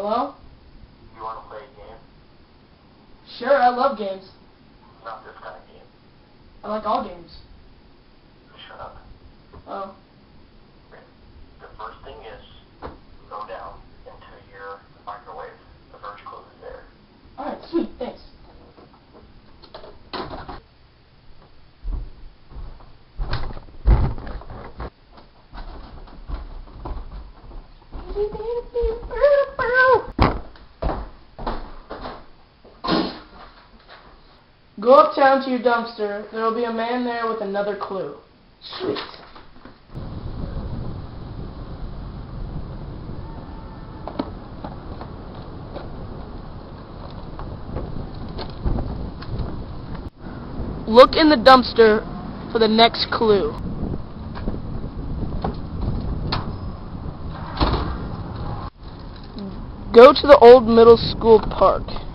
Hello? You want to play a game? Sure, I love games. Not this kind of game. I like all games. Shut up. Oh. Okay. The first thing is go down into your microwave. The first clue is there. Alright, sweet, thanks. Go uptown to your dumpster. There will be a man there with another clue. Sweet. Look in the dumpster for the next clue. Go to the old middle school park.